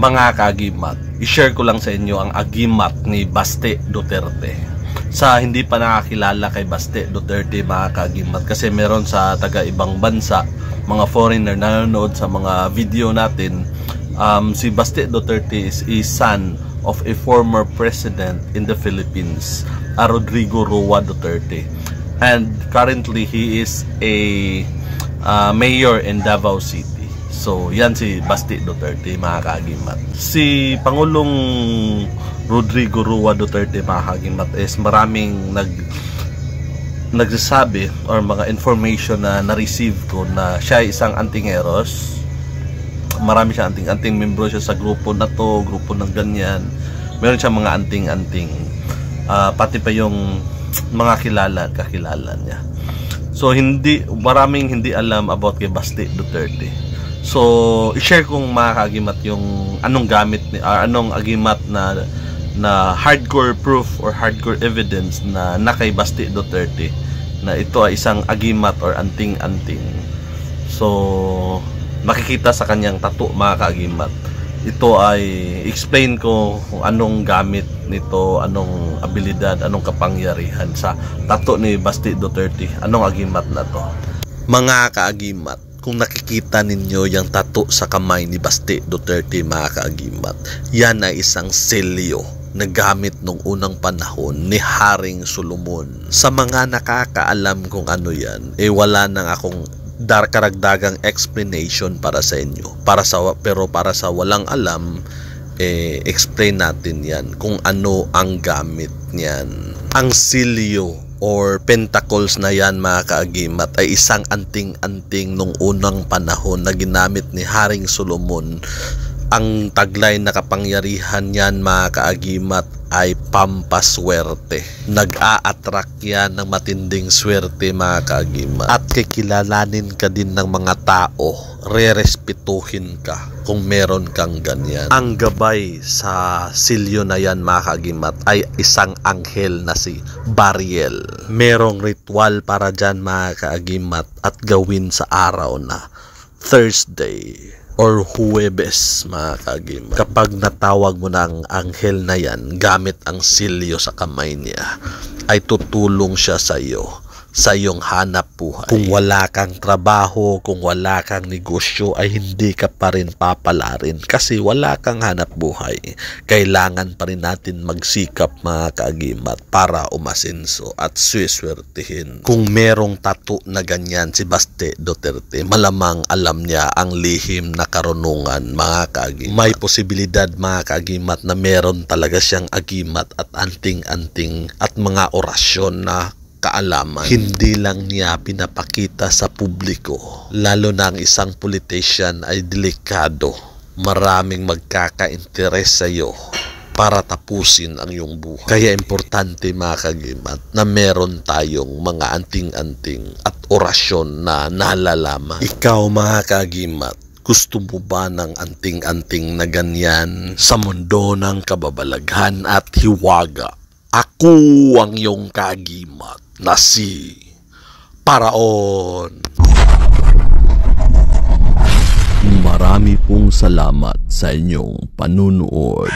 Mga kaagimat, i-share ko lang sa inyo ang agimat ni Baste Duterte. Sa hindi pa nakakilala kay Baste Duterte, mga kaagimat, kasi meron sa taga-ibang bansa, mga foreigner na nanonood sa mga video natin, si Baste Duterte is a son of a former president in the Philippines, Rodrigo Roa Duterte. And currently, he is a mayor in Davao City. So, yan si Baste Duterte, mga kaagimat. Si Pangulong Rodrigo Roa Duterte, mga kaagimat, is maraming nagsasabi or mga information na na-receive ko na siya ay isang antingeros. Marami siya anting-anting, membro siya sa grupo na to, grupo ng ganyan. Meron siya mga anting-anting. Pati pa yung mga kakilala niya. So, maraming hindi alam about kay Baste Duterte. So, i-share kong mga kaagimat yung anong gamit anong agimat na hardcore proof or hardcore evidence na kay Baste Duterte na ito ay isang agimat or anting-anting. So, makikita sa kanyang tattoo, mga kaagimat. Ito ay explain ko kung anong gamit nito, anong abilidad, anong kapangyarihan sa tattoo ni Baste Duterte, anong agimat na to. Mga kaagimat, kung nakikita ninyo yung tattoo sa kamay ni Baste Duterte, mga kaagimat, yan ay isang selyo na gamit nung unang panahon ni Haring Solomon. Sa mga nakakaalam kung ano yan, wala nang akong karagdagang explanation para sa inyo. Pero para sa walang alam, explain natin yan kung ano ang gamit niyan. Ang selyo or pentacles na yan, mga kaagimat, ay isang anting-anting nung unang panahon na ginamit ni Haring Solomon. Ang taglay na kapangyarihan yan, mga kaagimat, ay pampaswerte. Nag-a-attract yan ng matinding swerte, mga kaagimat. At kikilalanin ka din ng mga tao, re-respetuhin ka kung meron kang ganyan. Ang gabay sa silyo na yan, mga kaagimat, ay isang anghel na si Bariel. Merong ritual para dyan, mga kaagimat, at gawin sa araw na Thursday or Huwebes, mga kaagimat. Kapag natawag mo na ang anghel na yan gamit ang silyo sa kamay niya, ay tutulong siya sa iyo, sa iyong hanap buhay. Kung wala kang trabaho, kung wala kang negosyo, ay hindi ka pa rin papalarin kasi wala kang hanap buhay. Kailangan pa rin natin magsikap, mga kaagimat, para umasenso at swiswertihin. Kung merong tattoo na ganyan si Baste Duterte, malamang alam niya ang lihim na karunungan, mga kaagimat. May posibilidad, mga kaagimat, na meron talaga siyang agimat at anting-anting at mga orasyon na kaalaman. Hindi lang niya pinapakita sa publiko. Lalo na ang isang politician ay delikado. Maraming magkaka-interes sa iyo para tapusin ang iyong buhay. Kaya importante, mga kaagimat, na meron tayong mga anting-anting at orasyon na nalalaman. Ikaw, mga kaagimat, gusto mo ba ng anting-anting na ganyan sa mundo ng kababalaghan at hiwaga? Ako ang iyong kaagimat na si Paraon. Marami pong salamat sa inyong panunood.